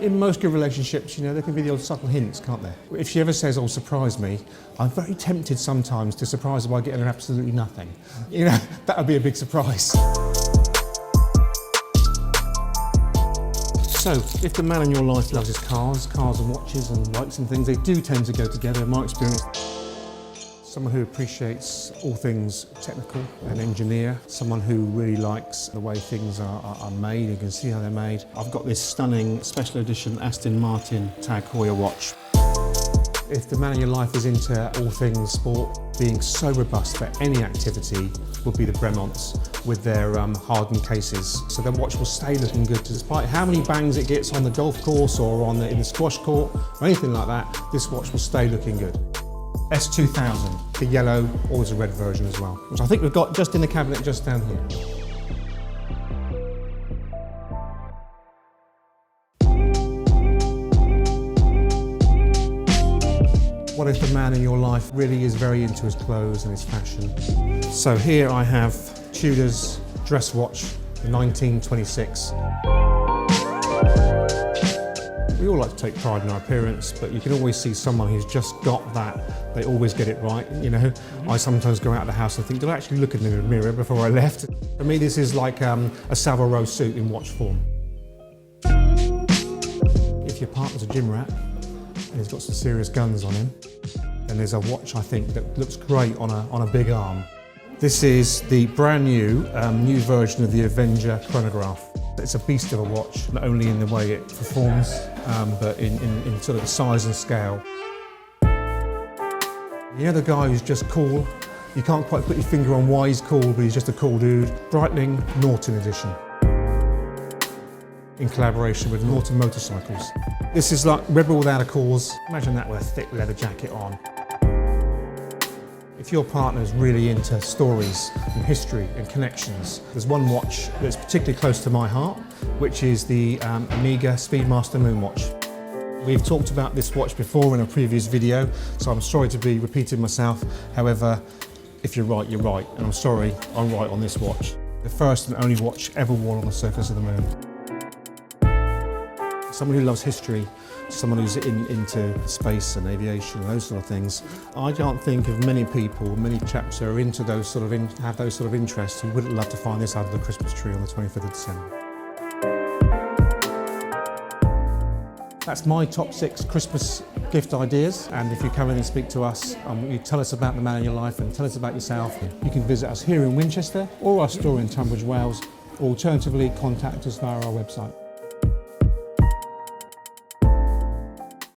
In most good relationships, you know, there can be the odd subtle hints, can't there? If she ever says, "Oh, surprise me," I'm very tempted sometimes to surprise her by getting her absolutely nothing. You know, that would be a big surprise. So, if the man in your life loves his cars and watches and likes and things, they do tend to go together, in my experience. Someone who appreciates all things technical, an engineer, someone who really likes the way things are made, you can see how they're made. I've got this stunning special edition Aston Martin Tag Heuer watch. If the man in your life is into all things sport, being so robust for any activity would be the Burrells with their hardened cases. So the watch will stay looking good despite how many bangs it gets on the golf course or in the squash court or anything like that, this watch will stay looking good. S2000, the yellow, or there's a red version as well, which I think we've got just in the cabinet just down here. What if the man in your life really is very into his clothes and his fashion? So here I have Tudor's dress watch, the 1926. We all like to take pride in our appearance, but you can always see someone who's just got that. They always get it right, you know. I sometimes go out of the house and think, did I actually look in the mirror before I left? For me, this is like a Savile Row suit in watch form. If your partner's a gym rat and he's got some serious guns on him, then there's a watch, I think, that looks great on a big arm. This is the brand new version of the Avenger chronograph. It's a beast of a watch, not only in the way it performs, but in sort of the size and scale. You know the guy who's just cool? You can't quite put your finger on why he's cool, but he's just a cool dude. Breitling NORTON edition, in collaboration with NORTON motorcycles. This is like Rebel Without a Cause. Imagine that with a thick leather jacket on. If your partner's really into stories and history and connections, there's one watch that's particularly close to my heart, which is the Omega Speedmaster Moonwatch. We've talked about this watch before in a previous video, so I'm sorry to be repeating myself. However, if you're right, you're right, and I'm sorry, I'm right on this watch. The first and only watch ever worn on the surface of the moon. Someone who loves history, someone who's into space and aviation and those sort of things. I can't think of many people, many chaps who are into those sort of have those sort of interests who wouldn't love to find this under the Christmas tree on the 25th of December. That's my top 6 Christmas gift ideas, and if you come in and speak to us, you tell us about the man in your life and tell us about yourself, you can visit us here in Winchester or our store in Tunbridge Wells, or alternatively contact us via our website.